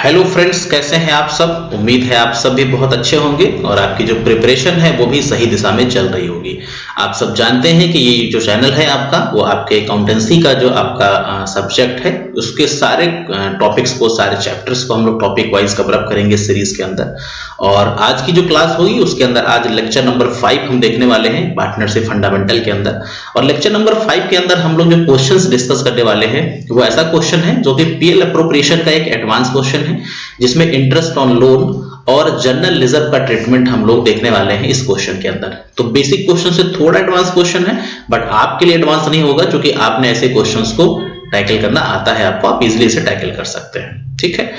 Hello friends, कैसे हैं आप सब। उम्मीद है आप सब भी बहुत अच्छे होंगे और आपकी जो प्रिपरेशन है वो भी सही दिशा में चल रही होगी। आप सब जानते हैं कि ये जो चैनल है आपका वो आपके अकाउंटेंसी का जो आपका सब्जेक्ट है उसके सारे टॉपिक्स को, सारे चैप्टर्स को हम लोग टॉपिक वाइज कवर अप करेंगे सीरीज के अंदर। और आज की जो क्लास होगी उसके अंदर आज लेक्चर नंबर 5 हम देखने वाले हैं पार्टनरशिप फंडामेंटल के अंदर। और लेक्चर नंबर 5 के अंदर हम लोग जो क्वेश्चंस डिस्कस करने वाले हैं वो ऐसा क्वेश्चन है जो कि पीएल अप्रोप्रिएशन का एक एडवांस क्वेश्चन है, जिसमें इंटरेस्ट ऑन लोन और जनरल रिजर्व का ट्रीटमेंट हम लोग देखने वाले हैं इस क्वेश्चन के अंदर। तो बेसिक क्वेश्चन से थोड़ा एडवांस क्वेश्चन है, बट आपके लिए एडवांस नहीं होगा क्योंकि आपने ऐसे क्वेश्चंस को टैकल करना आता है, आपको आप इजीली इसे टैकल कर सकते हैं। ठीक है,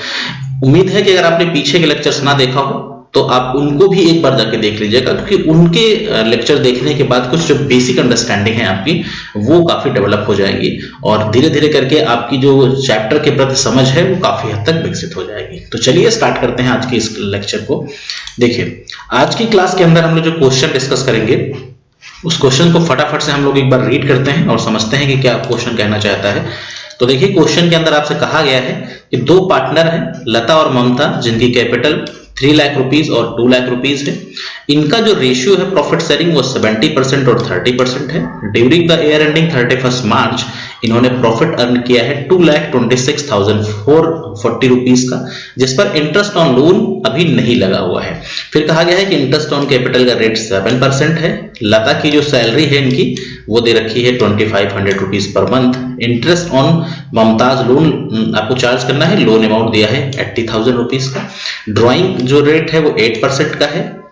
उम्मीद है कि अगर आपने पीछे के लेक्चर्स ना देखा हो तो आप उनको भी एक बार जाके देख लीजिएगा, क्योंकि उनके लेक्चर देखने के बाद कुछ जो बेसिक अंडरस्टैंडिंग है आपकी वो काफी डेवलप हो जाएगी और धीरे धीरे करके आपकी जो चैप्टर के प्रति समझ है वो काफी हद तक विकसित हो जाएगी। तो चलिए स्टार्ट करते हैं आज के इस लेक्चर को। देखिए, आज की क्लास के अंदर हम लोग जो क्वेश्चन डिस्कस करेंगे उस क्वेश्चन को फटाफट से हम लोग एक बार रीड करते हैं और समझते हैं कि क्या क्वेश्चन कहना चाहता है। तो देखिए, क्वेश्चन के अंदर आपसे कहा गया है कि दो पार्टनर हैं लता और ममता, जिनकी कैपिटल 3 लाख रुपीस और 2 लाख रुपीस है। इनका जो रेशियो है प्रॉफिट शेयरिंग वो 70% और 30% है। ड्यूरिंग द ईयर एंडिंग 31 मार्च इन्होंने प्रॉफिट अर्न किया है 2,26,440 रुपीस का, जिस पर इंटरेस्ट ऑन लोन अभी नहीं लगा हुआ है। फिर कहा गया है कि इंटरेस्ट ऑन कैपिटल का रेट 7% है। लता की जो सैलरी है इनकी वो दे रखी है 2500 rupees per month. Interest on Mumtaz loan आपको चार्ज करना है, लोन अमाउंट दिया है 80,000 रुपीस का। ड्राइंग जो रेट है वो 8% का है।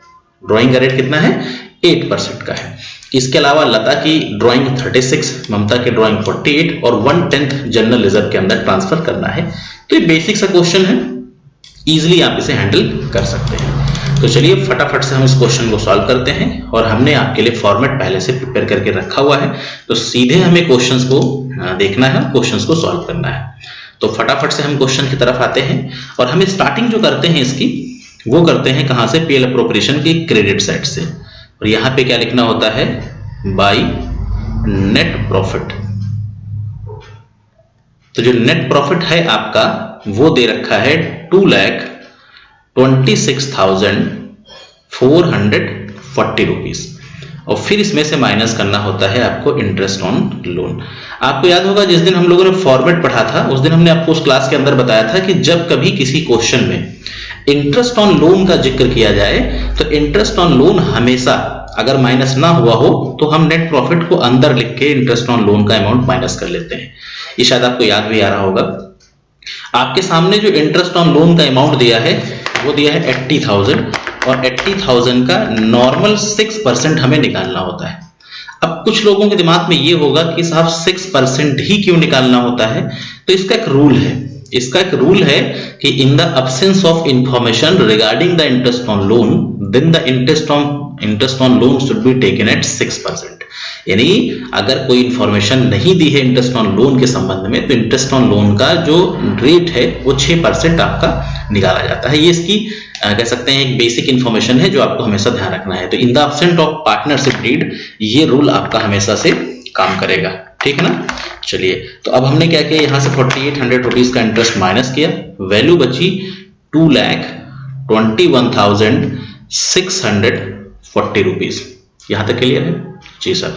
ड्राइंग का रेट कितना है? 8% का है। इसके अलावा लता की ड्राइंग 36, ममता की ड्राइंग 48 और 1/10 जनरल रिजर्व के अंदर ट्रांसफर करना है। तो ये बेसिक सा क्वेश्चन है, इजीली आप इसे हैंडल कर सकते हैं। तो चलिए फटाफट से हम इस क्वेश्चन को सॉल्व करते हैं और हमने आपके लिए फॉर्मेट पहले से प्रिपेयर करके रखा हुआ है, तो सीधे हमें क्वेश्चंस को देखना है, क्वेश्चंस को सॉल्व करना है। तो फटाफट से हम क्वेश्चन की तरफ आते हैं और हम स्टार्टिंग जो करते हैं इसकी वो करते हैं कहां से? पीएल अप्रोप्रिएशन की क्रेडिट साइड से। और यहां पे क्या लिखना होता है? By net profit. तो जो नेट प्रॉफिट है आपका वो दे रखा है 2,26,440 रुपीस और फिर इसमें से माइनस करना होता है आपको इंटरेस्ट ऑन लोन। आपको याद होगा जिस दिन हम लोगों ने फॉर्मेट पढ़ा था उस दिन हमने आपको उस क्लास के अंदर बताया था कि जब कभी किसी क्वेश्चन में इंटरेस्ट ऑन लोन का जिक्र किया जाए तो इंटरेस्ट ऑन लोन हमेशा अगर माइनस ना हुआ हो तो हम नेट प्रॉफिट को अंदर लिख के इंटरेस्ट ऑन लोन का अमाउंट माइनस कर लेते हैं। ये शायद आपको याद भी आ रहा होगा। आपके सामने जो इंटरेस्ट ऑन लोन का अमाउंट दिया है वो दिया है 80,000 और 80,000 का नॉर्मल 6% हमें निकालना होता है। अब कुछ लोगों के दिमाग में ये होगा कि साहब 6% ही क्यों निकालना होता है? तो इसका एक रूल है। इसका एक रूल है कि in the absence of information regarding the interest on loan then the interest on loan should be taken at 6%। यानी अगर कोई इंफॉर्मेशन नहीं दी है इंटरेस्ट ऑन लोन के संबंध में तो इंटरेस्ट ऑन लोन का जो रेट है वो 6% आपका निकाला जाता है। ये इसकी कह सकते हैं एक बेसिक इंफॉर्मेशन है जो आपको हमेशा ध्यान रखना है। तो in the absence of partnership deed ये रूल आपका हमेशा से काम करेगा, ठीक है ना। चलिए, तो अब हमने क्या किया, यहां से 4800 रुपीस का इंटरेस्ट माइनस किया, वैल्यू बची 2,21,640 रुपीस। यहां तक क्लियर है? जी सर।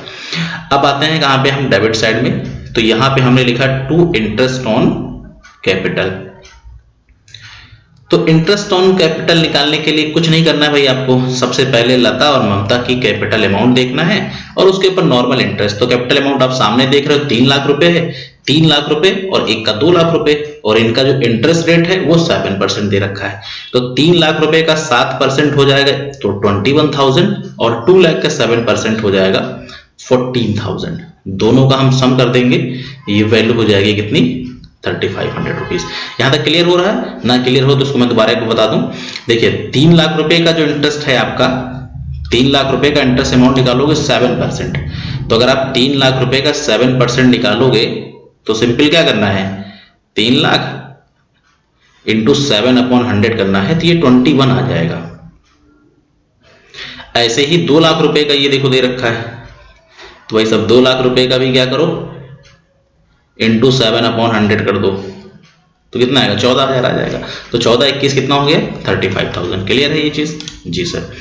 अब आते हैं कहां पे? हम डेबिट साइड में। तो यहां पे हमने लिखा टू इंटरेस्ट ऑन कैपिटल। तो इंटरेस्ट ऑन कैपिटल निकालने के लिए कुछ नहीं करना है भाई आपको। सबसे पहले लता और ममता की कैपिटल अमाउंट देखना है और उसके ऊपर नॉर्मल इंटरेस्ट। तो कैपिटल अमाउंट आप सामने देख रहे हो 3 लाख रुपए है, 3 लाख रुपए और एक का 2 लाख रुपए और इनका जो इंटरेस्ट रेट है वो 7% दे रखा है। तो 3 लाख रुपए का 7% हो जाएगा तो 21,000 और 2 लाख का 7% हो जाएगा 14,000। दोनों का हम सम कर देंगे, ये वैल्यू हो जाएगी कितनी? 3,500 रुपीस। यहां तक क्लियर हो रहा है? ना क्लियर हो तो उसको मैं दोबारा एक बता दूं। देखिए, 3 लाख रुपए का जो इंटरेस्ट है आपका, 3 लाख रुपए का इंटरेस्ट अमाउंट निकालोगे 7%। तो अगर आप 3 लाख रुपए का 7% निकालोगे तो सिंपल क्या करना है? 3 लाख इंटू 7/100 करना है, तो ये 21 आ जाएगा। ऐसे ही 2 लाख रुपए का ये देखो दे रखा है, तो भाई सब 2 लाख रुपए का भी क्या करो? इंटू 7/100 कर दो, तो कितना आएगा 14,000 आ जाएगा। तो 14 21 कितना हो गया 35,000। क्लियर है ये चीज? जी सर।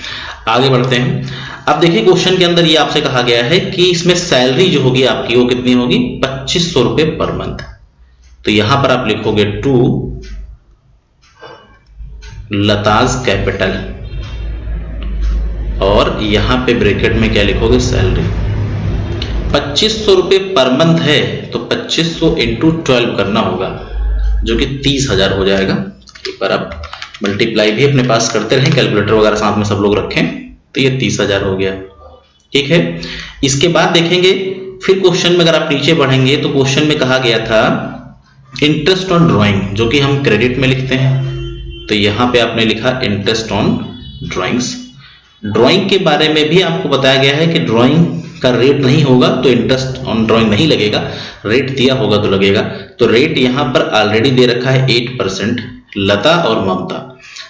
आगे बढ़ते हैं। अब देखिए क्वेश्चन के अंदर ये आपसे कहा गया है कि इसमें सैलरी जो होगी आपकी वो कितनी होगी 2500 रुपए पर मंथ। तो यहां पर आप लिखोगे टू लताज कैपिटल और यहां पे ब्रैकेट में क्या लिखोगे सैलरी। 2500 रुपए पर मंथ है तो 2500 इंटू 12 करना होगा जो कि 30,000 हो जाएगा। एक बार आप मल्टीप्लाई भी अपने पास करते रहें, कैलकुलेटर वगैरह साथ में सब लोग रखें, तो ये 30,000 हो गया। ठीक है। इसके बाद देखेंगे फिर क्वेश्चन में अगर आप नीचे बढ़ेंगे तो क्वेश्चन में कहा गया था इंटरेस्ट ऑन ड्राइंग, जो कि हम क्रेडिट में लिखते हैं। तो यहां पे आपने लिखा इंटरेस्ट ऑन ड्राइंग्स। ड्राइंग के बारे में भी आपको बताया गया है कि ड्राइंग का रेट नहीं होगा तो इंटरेस्ट ऑन ड्राइंग नहीं लगेगा, रेट दिया होगा तो लगेगा। तो रेट यहां पर ऑलरेडी दे रखा है 8%। लता और ममता,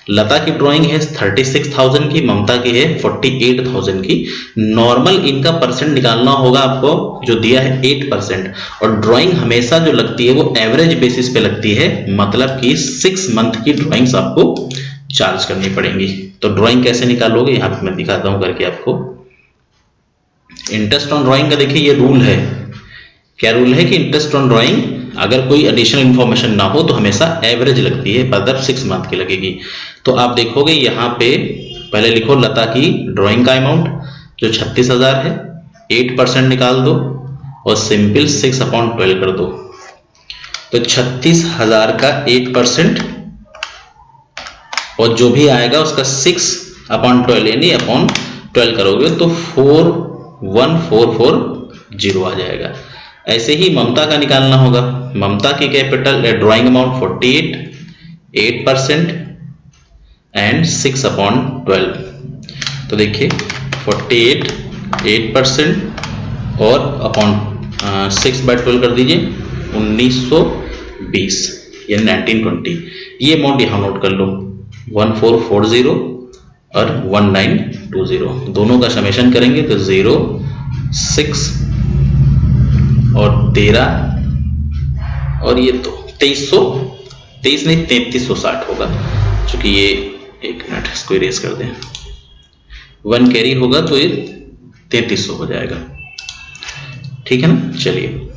लता की ड्राइंग है 36,000 की, ममता की है 48,000 की। नॉर्मल इनका परसेंट निकालना होगा आपको, जो दिया है 8%। और ड्राइंग हमेशा जो लगती है वो एवरेज बेसिस पे लगती है, मतलब कि 6 मंथ की ड्राइंग्स आपको चार्ज करनी पड़ेंगी। तो ड्राइंग कैसे निकालोगे यहां पे मैं दिखाता हूं करके आपको। इंटरेस्ट ऑन ड्राइंग का देखिए ये रूल है। क्या रूल है कि इंटरेस्ट ऑन ड्राइंग अगर कोई एडिशनल इंफॉर्मेशन ना हो तो हमेशा एवरेज लगती है, मतलब 6 मंथ की लगेगी। तो आप देखोगे यहाँ पे पहले लिखो लता की ड्राइंग का अमाउंट जो 36,000 है, 8% निकाल दो और सिंपल 6/12 कर दो। तो 36,000 का 8% और जो भी आएगा उसका 6/12 यानी अपॉन 12 करोगे तो 41440 आ जाएगा। ऐसे ही ममता का निकालना होगा। ममता की कैपिटल ड्राइंग अमाउंट 48, 8% एंड 6/12। तो देखिए 48, 8% और अपॉन 6/12 कर दीजिए 1920 यानी 1920। ये अमाउंट यहां नोट कर लो 1440 और 1920। दोनों का समेशन करेंगे तो 0, 6 और 13 और ये तो 23 नहीं 3360 होगा, क्योंकि ये एक मिनट इसको इरेज कर दें, 1 कैरी होगा तो ये 3300 हो जाएगा। ठीक है ना। चलिए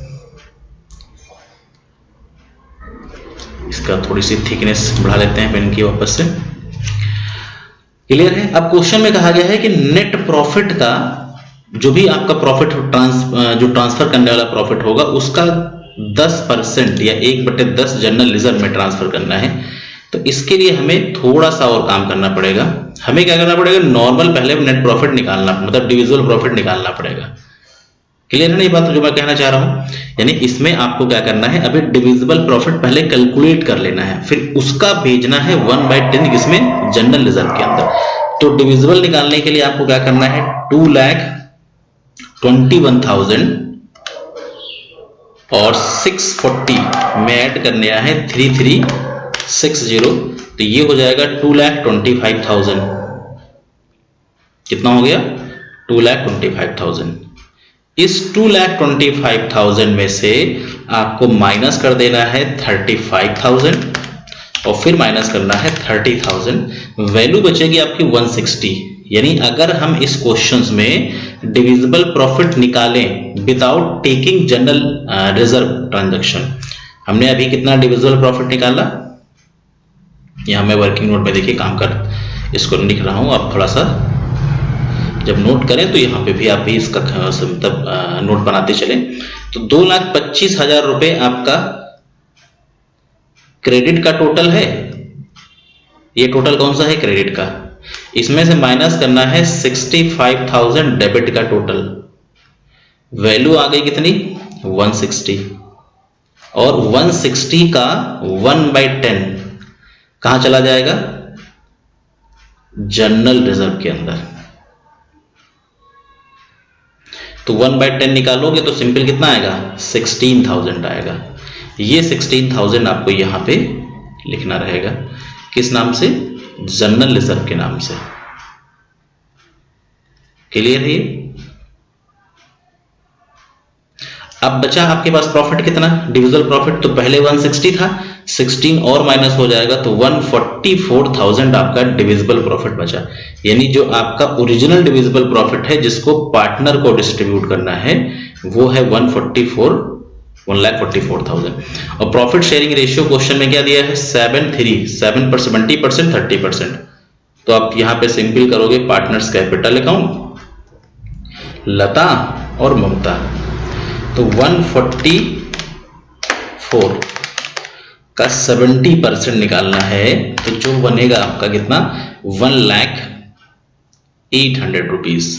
इसका थोड़ी सी थिकनेस बढ़ा लेते हैं पेन की वापस से। क्लियर है। अब क्वेश्चन में कहा गया है कि नेट प्रॉफिट का जो भी आपका प्रॉफिट जो ट्रांसफर करने वाला प्रॉफिट होगा उसका 10% या 1/10 जनरल रिजर्व में ट्रांसफर करना है। तो इसके लिए हमें थोड़ा सा और काम करना पड़ेगा। हमें क्या करना पड़ेगा, नॉर्मल पहले नेट प्रॉफिट निकालना, मतलब डिविजिबल प्रॉफिट निकालना पड़ेगा। क्लियर है ना ये बात जो मैं कहना चाह रहा हूं। यानी इसमें आपको क्या करना है, अभी डिविजिबल प्रॉफिट पहले कैलकुलेट कर लेना है, फिर उसका भेजना है 1/10 किसमें, जनरल रिजर्व के अंदर। तो डिविजिबल निकालने के लिए आपको क्या करना है, 2,21,000 और 640 में ऐड करने है 3360। तो ये हो जाएगा 2,25,000। कितना हो गया 2,25,000। इस 2,25,000 में से आपको माइनस कर देना है 35,000 और फिर माइनस करना है 30,000। वैल्यू बचेगी आपकी 160। यानी अगर हम इस क्वेश्चंस में डिविजिबल प्रॉफिट निकालें without taking general reserve transaction, हमने अभी कितना डिविजिबल प्रॉफिट निकाला, यहां मैं वर्किंग नोट में देखिए काम कर इसको लिख रहा हूं, आप थोड़ा सा जब नोट करें तो यहाँ पे भी आप भी इसका मतलब नोट बनाते चले। तो 2,25,000 रुपए आपका क्रेडिट का टोटल है। ये टोटल कौन सा है, क्रेडिट का। इसमें से माइनस करना है 65,000 डेबिट का टोटल। वैल्यू आ गई कितनी 160 और 160 का 1/10 कहां चला जाएगा, जनरल रिजर्व के अंदर। तो 1/10 निकालोगे तो सिंपल कितना आएगा 16,000 आएगा। ये 16,000 आपको यहां पे लिखना रहेगा, किस नाम से, जनरल रिजर्व के नाम से। क्लियर है। अब बचा आपके पास प्रॉफिट कितना, डिविजिबल प्रॉफिट। तो पहले 160 था 16 और माइनस हो जाएगा तो 144,000 आपका डिविजिबल प्रॉफिट बचा। यानी जो आपका ओरिजिनल डिविजिबल प्रॉफिट है जिसको पार्टनर को डिस्ट्रीब्यूट करना है वो है 1,44,000। और प्रॉफिट शेयरिंग रेशियो क्वेश्चन में क्या दिया है 7 पर 70%, 30%। तो आप यहां पे सिंपल करोगे पार्टनर्स कैपिटल अकाउंट, लता और ममता, तो 144 का 70% निकालना है तो जो बनेगा आपका कितना 1,08,000 रुपीज।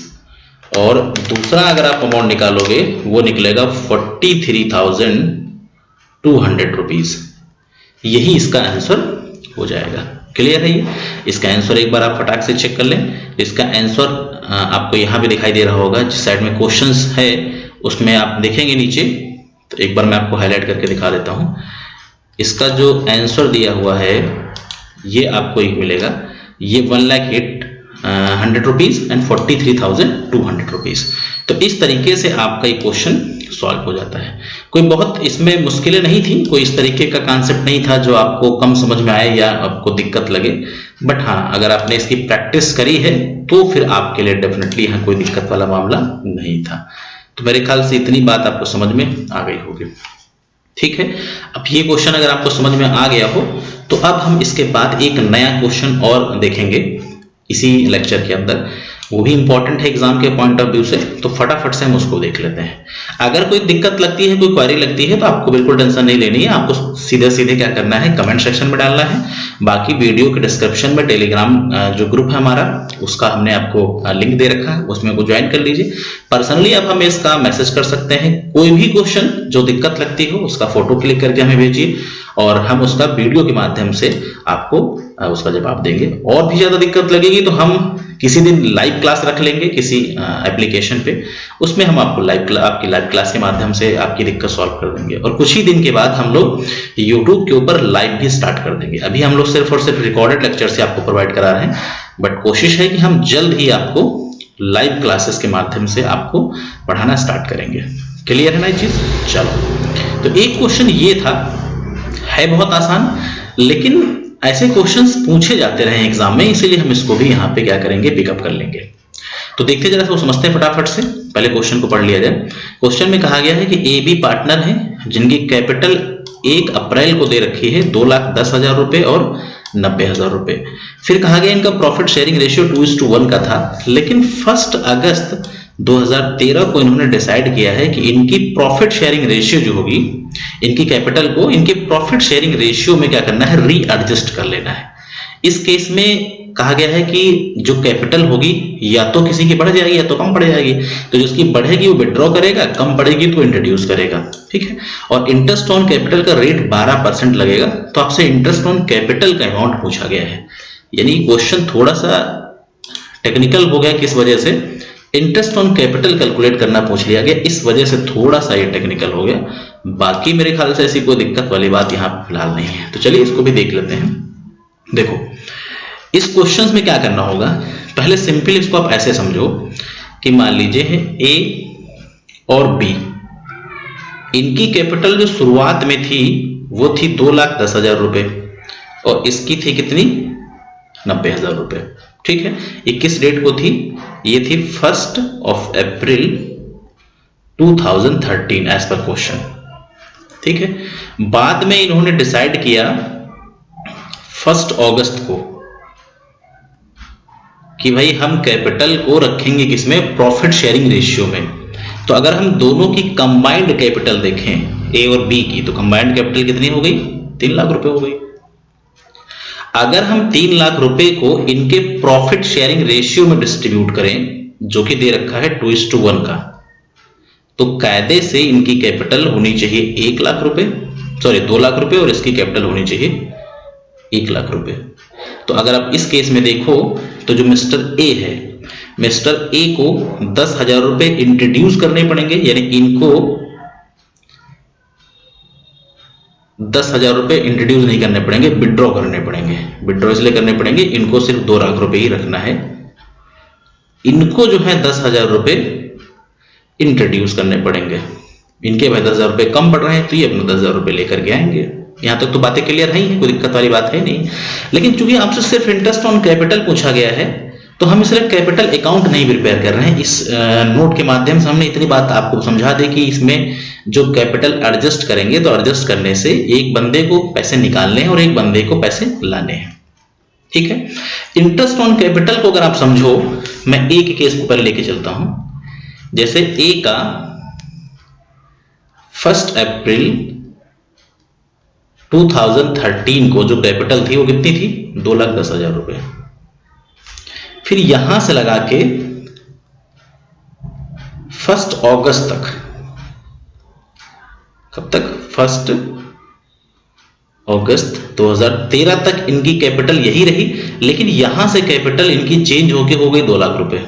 और दूसरा अगर आप अमाउंट निकालोगे वो निकलेगा 43,200 रुपीज। यही इसका आंसर हो जाएगा। क्लियर है ये? इसका आंसर एक बार आप फटाक से चेक कर लें। इसका आंसर आपको यहां पे दिखाई दे रहा होगा, जिस साइड में क्वेश्चंस है उसमें आप देखेंगे नीचे, तो एक बार मैं आपको हाईलाइट करके दिखा देता हूं। इसका जो आंसर दिया हुआ है ये आपको एक मिलेगा, ये 1,08,000 रुपीज एंड 43,200 रुपीज। तो इस तरीके से आपका ये क्वेश्चन सॉल्व हो जाता है। कोई बहुत इसमें मुश्किलें नहीं थी, कोई इस तरीके का कॉन्सेप्ट नहीं था जो आपको कम समझ में आए या आपको दिक्कत लगे। बट हाँ, अगर आपने इसकी प्रैक्टिस करी है तो फिर आपके लिए डेफिनेटली यहाँ कोई दिक्कत वाला मामला नहीं था। तो मेरे ख्याल से इतनी बात आपको समझ में आ गई होगी। ठीक है, अब ये क्वेश्चन अगर आपको समझ में आ गया हो तो अब हम इसके बाद एक नया क्वेश्चन और देखेंगे इसी लेक्चर के अंदर, वो भी इंपॉर्टेंट है एग्जाम के पॉइंट ऑफ व्यू से। तो फटाफट से हम उसको देख लेते हैं। अगर कोई दिक्कत लगती है, कोई क्वेरी लगती है तो आपको बिल्कुल टेंशन नहीं लेनी है। आपको सीधे सीधे क्या करना है, कमेंट सेक्शन में डालना है। बाकी वीडियो के डिस्क्रिप्शन में टेलीग्राम जो ग्रुप है हमारा, उसका हमने आपको लिंक दे रखा है, उसमें को ज्वाइन कर लीजिए। पर्सनली आप हमें इसका मैसेज कर सकते हैं। कोई भी क्वेश्चन जो दिक्कत लगती हो उसका फोटो क्लिक करके हमें भेजिए और हम उसका वीडियो के माध्यम से आपको उसका जवाब देंगे। और भी ज्यादा दिक्कत लगेगी तो हम किसी दिन लाइव क्लास रख लेंगे किसी एप्लीकेशन पे, उसमें हम आपको आपकी लाइव क्लास के माध्यम से आपकी दिक्कत सॉल्व कर देंगे। और कुछ ही दिन के बाद हम लोग यूट्यूब के ऊपर लाइव भी स्टार्ट कर देंगे। अभी हम लोग सिर्फ और सिर्फ रिकॉर्डेड लेक्चर से आपको प्रोवाइड करा रहे हैं, बट कोशिश है कि हम जल्द ही आपको लाइव क्लासेस के माध्यम से आपको पढ़ाना स्टार्ट करेंगे। क्लियर है ना ये चीज? चलो, तो एक क्वेश्चन ये था, है बहुत आसान, लेकिन ऐसे क्वेश्चंस पूछे जाते रहे एग्जाम में, इसीलिए हम इसको भी यहाँ पे क्या करेंगे, पिकअप कर लेंगे। तो देखते जरा, तो समझते हैं फटाफट से। पहले क्वेश्चन को पढ़ लिया जाए। क्वेश्चन में कहा गया है कि ए बी पार्टनर हैं जिनकी कैपिटल 1 अप्रैल को दे रखी है 2,10,000 रुपए और 90,000 रुपए। फिर कहा गया इनका प्रॉफिट शेयरिंग रेशियो 2:1 का था, लेकिन 1 अगस्त 2013 को इन्होंने डिसाइड किया है कि इनकी प्रॉफिट शेयरिंग रेशियो जो होगी, इनकी कैपिटल को इनके प्रॉफिट शेयरिंग रेशियो में क्या करना है, रीएडजस्ट कर लेना है। इस केस में कहा गया है कि जो कैपिटल होगी या तो किसी की बढ़ जाएगी या तो कम पड़ जाएगी। तो जिसकी बढ़ेगी वो विड्रॉ करेगा, कम बढ़ेगी तो इंट्रोड्यूस करेगा। ठीक है, और इंटरेस्ट ऑन कैपिटल का रेट 12% लगेगा। तो आपसे इंटरेस्ट ऑन कैपिटल का अमाउंट पूछा गया है। यानी क्वेश्चन थोड़ा सा टेक्निकल हो गया। किस वजह से? इंटरेस्ट ऑन कैपिटल कैलकुलेट करना पूछ लिया गया, इस वजह से थोड़ा सा ये टेक्निकल हो गया। बाकी मेरे ख्याल से ऐसी कोई दिक्कत वाली बात यहाँ फिलहाल नहीं है। तो चलिए इसको भी देख लेते हैं। देखो, इस क्वेश्चन में क्या करना होगा, पहले सिंपल इसको आप ऐसे समझो कि मान लीजिए है ए और बी, इनकी कैपिटल जो शुरुआत में थी वो थी 2,10,000 रुपए और इसकी थी कितनी, 90,000 रुपए। ठीक है, 21 डेट को थी, ये थी 1 अप्रैल 2013 एज पर क्वेश्चन। ठीक है, बाद में इन्होंने डिसाइड किया 1 अगस्त को कि भाई हम कैपिटल को रखेंगे किसमें, प्रॉफिट शेयरिंग रेशियो में। तो अगर हम दोनों की कंबाइंड कैपिटल देखें, ए और बी की, तो कंबाइंड कैपिटल कितनी हो गई, 3 लाख रुपए हो गई। अगर हम 3 लाख रुपए को इनके प्रॉफिट शेयरिंग रेशियो में डिस्ट्रीब्यूट करें, जो कि दे रखा है 2:1 का, तो कायदे से इनकी कैपिटल होनी चाहिए 1 लाख रुपए, सॉरी 2 लाख रुपए, और इसकी कैपिटल होनी चाहिए 1 लाख रुपए। तो अगर आप इस केस में देखो तो जो मिस्टर ए है, मिस्टर ए को 10,000 रुपए इंट्रोड्यूस करने पड़ेंगे, यानी इनको 10,000 रुपए इंट्रोड्यूस नहीं करने पड़ेंगे, विड्रॉ करने पड़ेंगे। विड्रॉ इसलिए करने पड़ेंगे, इनको सिर्फ 2 लाख रुपए ही रखना है। इनको जो है 10,000 रुपए इंट्रोड्यूस करने पड़ेंगे। इनके भाई 10,000 रुपए कम पड़ रहे हैं तो ये अपना 10,000 रुपए लेकर के आएंगे। यहां तक तो बातें क्लियर है, कोई दिक्कत वाली बात है नहीं। लेकिन चूंकि आपसे सिर्फ इंटरेस्ट ऑन कैपिटल पूछा गया है, तो हम सिर्फ कैपिटल अकाउंट नहीं प्रिपेयर कर रहे हैं। इस नोट के माध्यम से हमने इतनी बात आपको समझा दी कि इसमें जो कैपिटल एडजस्ट करेंगे, तो एडजस्ट करने से एक बंदे को पैसे निकालने हैं और एक बंदे को पैसे लाने हैं। ठीक है, इंटरेस्ट ऑन कैपिटल को अगर आप समझो, मैं ए के केस को पहले लेके चलता हूं। जैसे ए का 1 अप्रैल 2013 को जो कैपिटल थी वो कितनी थी? 2,10,000 रुपए। फिर यहां से लगा के 1 अगस्त तक, कब तक? 1 अगस्त 2013 तक इनकी कैपिटल यही रही, लेकिन यहां से कैपिटल इनकी चेंज होके हो गई 2 लाख रुपए।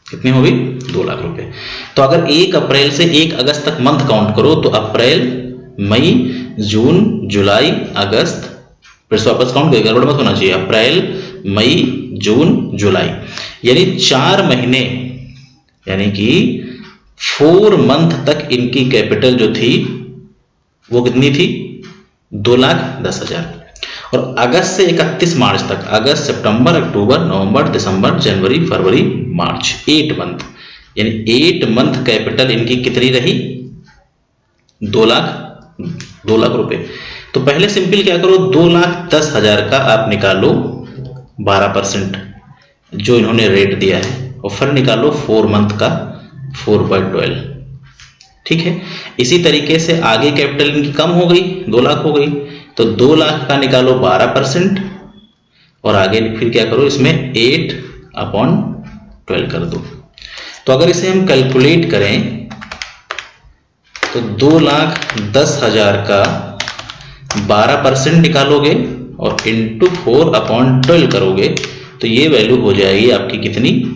कितनी हो गई? 2 लाख रुपए। तो अगर 1 अप्रैल से 1 अगस्त तक मंथ काउंट करो, तो अप्रैल, मई, जून, जुलाई, अगस्त, फिर से वापस काउंट करें, गड़बड़ मत होना चाहिए। अप्रैल, मई, जून, जुलाई, यानी 4 महीने, यानी कि 4 मंथ तक इनकी कैपिटल जो थी वो कितनी थी? 2,10,000। और अगस्त से 31 मार्च तक, अगस्त, सितंबर, अक्टूबर, नवंबर, दिसंबर, जनवरी, फरवरी, मार्च, 8 मंथ, यानी 8 मंथ कैपिटल इनकी कितनी रही? 2 लाख रुपए। तो पहले सिंपल क्या करो, 2,10,000 का आप निकालो 12% जो इन्होंने रेट दिया है, और फिर निकालो 4 मंथ का 4/12। ठीक है, इसी तरीके से आगे कैपिटल इनकी कम हो गई, 2 लाख हो गई, तो 2 लाख का निकालो 12%, और आगे फिर क्या करो, इसमें 8/12 कर दो। तो अगर इसे हम कैलकुलेट करें, तो 2,10,000 का 12% निकालोगे और इंटू 4/12 करोगे, तो ये वैल्यू हो जाएगी आपकी कितनी?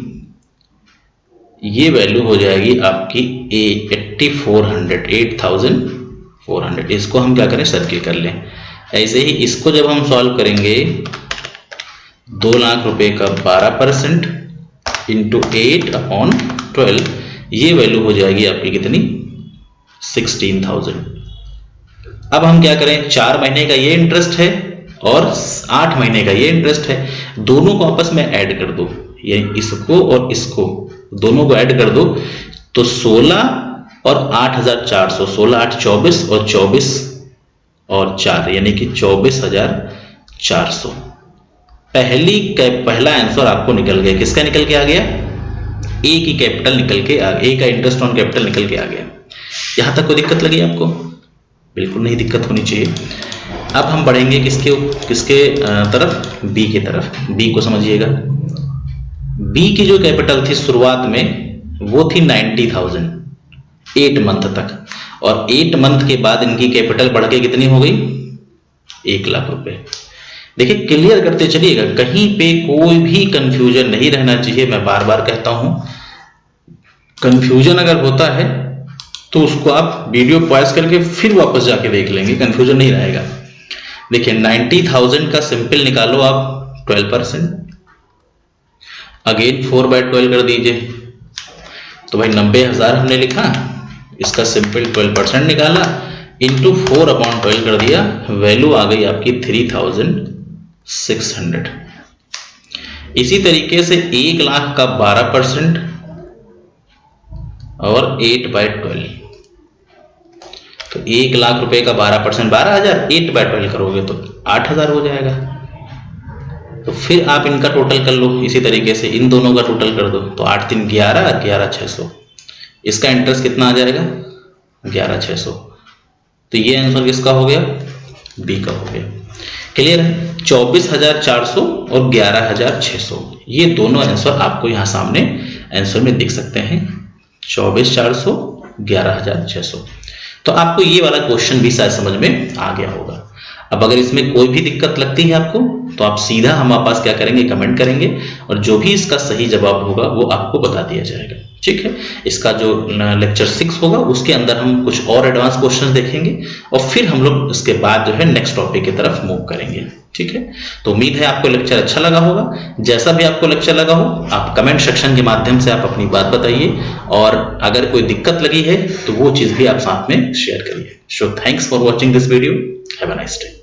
ये वैल्यू हो जाएगी आपकी 8,400। इसको हम क्या करें, सर्किल कर लें। ऐसे ही इसको जब हम सॉल्व करेंगे, 2 लाख रुपए का 12% इंटू 8/12, ये वैल्यू हो जाएगी आपकी कितनी? 16,000। अब हम क्या करें, 4 महीने का ये इंटरेस्ट है और 8 महीने का ये इंटरेस्ट है, दोनों को आपस में ऐड कर दो, यानी इसको और इसको दोनों को ऐड कर दो, तो 16 और 8,400, 16 8 24 और 24 और 4, यानी कि 24,400। पहला आंसर आपको निकल गया। किसका निकल के आ गया? ए की कैपिटल निकल के आ गया, ए का इंटरेस्ट ऑन कैपिटल निकल के आ गया। यहां तक कोई दिक्कत लगी आपको? बिल्कुल नहीं दिक्कत होनी चाहिए। अब हम बढ़ेंगे किसके तरफ? बी की तरफ। बी को समझिएगा। बी की जो कैपिटल थी शुरुआत में वो थी 90,000 8 मंथ तक, और 8 मंथ के बाद इनकी कैपिटल बढ़ के कितनी हो गई? 1 लाख रुपए। देखिए, क्लियर करते चलिएगा, कहीं पे कोई भी कंफ्यूजन नहीं रहना चाहिए। मैं बार बार कहता हूं, कंफ्यूजन अगर होता है तो उसको आप वीडियो पॉज करके फिर वापस जाके देख लेंगे, कंफ्यूजन नहीं रहेगा। देखिए, 90,000 का सिंपल निकालो आप 12%, अगेन 4/12 कर दीजिए, तो भाई 90,000 हमने लिखा, इसका सिंपल 12% निकाला, इंटू 4/12 कर दिया, वैल्यू आ गई आपकी 3,600। इसी तरीके से 1 लाख का 12% और 8/12, तो 1 लाख रुपए का 12% 12,000, 8/12 करोगे तो 8,000 हो जाएगा। तो फिर आप इनका टोटल कर लो, इसी तरीके से इन दोनों का टोटल कर दो, तो 8 3 11, 11,600। इसका इंटरेस्ट कितना आ जाएगा? 11,600। तो ये आंसर किसका हो गया? बी का हो गया। क्लियर है? 24,400 और 11,600, ये दोनों आंसर आपको यहां सामने आंसर में दिख सकते हैं। 24,400, 11,600। तो आपको ये वाला क्वेश्चन भी शायद समझ में आ गया होगा। अब अगर इसमें कोई भी दिक्कत लगती है आपको तो आप सीधा हमारे पास क्या करेंगे, कमेंट करेंगे और जो भी इसका सही जवाब होगा वो आपको बता दिया जाएगा। ठीक है, इसका जो लेक्चर 6 होगा उसके अंदर हम कुछ और एडवांस क्वेश्चन देखेंगे और फिर हम लोग उसके बाद जो है नेक्स्ट टॉपिक की तरफ मूव करेंगे। ठीक है, तो उम्मीद है आपको लेक्चर अच्छा लगा होगा। जैसा भी आपको लेक्चर लगा हो आप कमेंट सेक्शन के माध्यम से आप अपनी बात बताइए और अगर कोई दिक्कत लगी है तो वो चीज भी आप साथ में शेयर करिए। So thanks for watching this video, have a nice day.